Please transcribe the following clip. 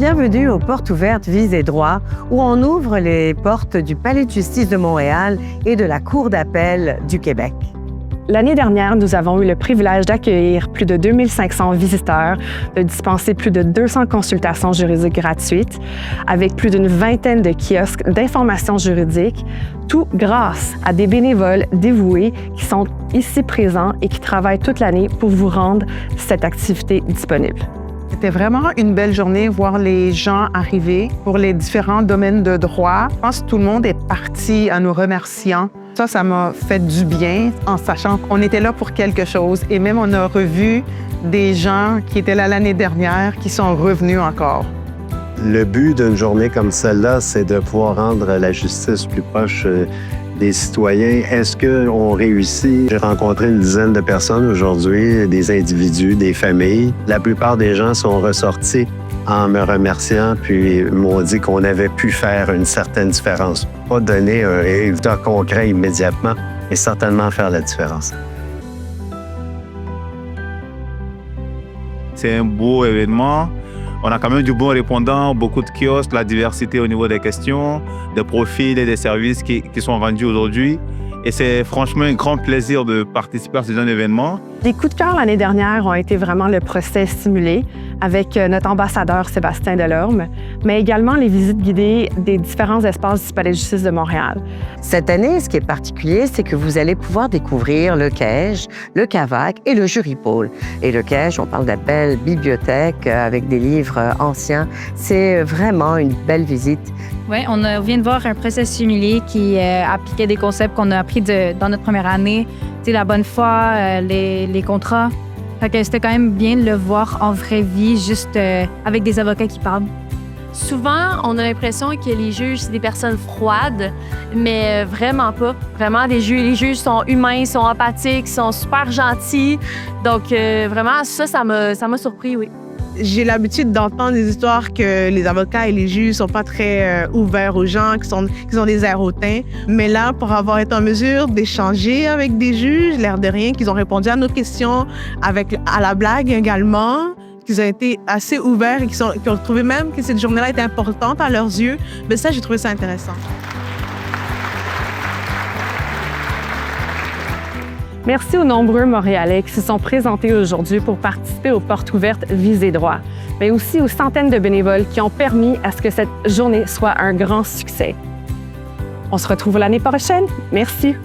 Bienvenue aux Portes ouvertes Visée droit, où on ouvre les portes du Palais de justice de Montréal et de la Cour d'appel du Québec. L'année dernière, nous avons eu le privilège d'accueillir plus de 2500 visiteurs, de dispenser plus de 200 consultations juridiques gratuites, avec plus d'une vingtaine de kiosques d'information juridique, tout grâce à des bénévoles dévoués qui sont ici présents et qui travaillent toute l'année pour vous rendre cette activité disponible. C'était vraiment une belle journée, voir les gens arriver pour les différents domaines de droit. Je pense que tout le monde est parti en nous remerciant. Ça m'a fait du bien en sachant qu'on était là pour quelque chose. Et même on a revu des gens qui étaient là l'année dernière qui sont revenus encore. Le but d'une journée comme celle-là, c'est de pouvoir rendre la justice plus proche des citoyens. Est-ce qu'on réussit? J'ai rencontré une dizaine de personnes aujourd'hui, des individus, des familles. La plupart des gens sont ressortis en me remerciant, puis m'ont dit qu'on avait pu faire une certaine différence. Pas donner un résultat concret immédiatement, mais certainement faire la différence. C'est un beau événement. On a quand même du bon répondant, beaucoup de kiosques, la diversité au niveau des questions, des profils et des services qui sont rendus aujourd'hui. Et c'est franchement un grand plaisir de participer à ce genre d'événement. Les coups de cœur l'année dernière ont été vraiment le procès simulé avec notre ambassadeur Sébastien Delorme, mais également les visites guidées des différents espaces du Palais de justice de Montréal. Cette année, ce qui est particulier, c'est que vous allez pouvoir découvrir le CAEJ, le CAVAC et le Jury Pôle. Et le CAEJ, on parle de la belle bibliothèque avec des livres anciens. C'est vraiment une belle visite. Oui, on vient de voir un procès simulé qui appliquait des concepts qu'on a appris dans notre première année. Tu sais, la bonne foi, les contrats. Fait que c'était quand même bien de le voir en vraie vie, juste avec des avocats qui parlent. Souvent, on a l'impression que les juges, c'est des personnes froides, mais vraiment pas. Vraiment, les juges sont humains, sont empathiques, sont super gentils. Donc, vraiment, ça m'a surpris, oui. J'ai l'habitude d'entendre des histoires que les avocats et les juges sont pas très ouverts aux gens, qu'ils ont des airs hautains. Mais là, pour avoir été en mesure d'échanger avec des juges, l'air de rien, qu'ils ont répondu à nos questions à la blague également, qu'ils ont été assez ouverts et qui ont trouvé même que cette journée-là était importante à leurs yeux, mais ça, j'ai trouvé ça intéressant. Merci aux nombreux Montréalais qui se sont présentés aujourd'hui pour participer aux Portes ouvertes Visée droit, mais aussi aux centaines de bénévoles qui ont permis à ce que cette journée soit un grand succès. On se retrouve l'année prochaine. Merci.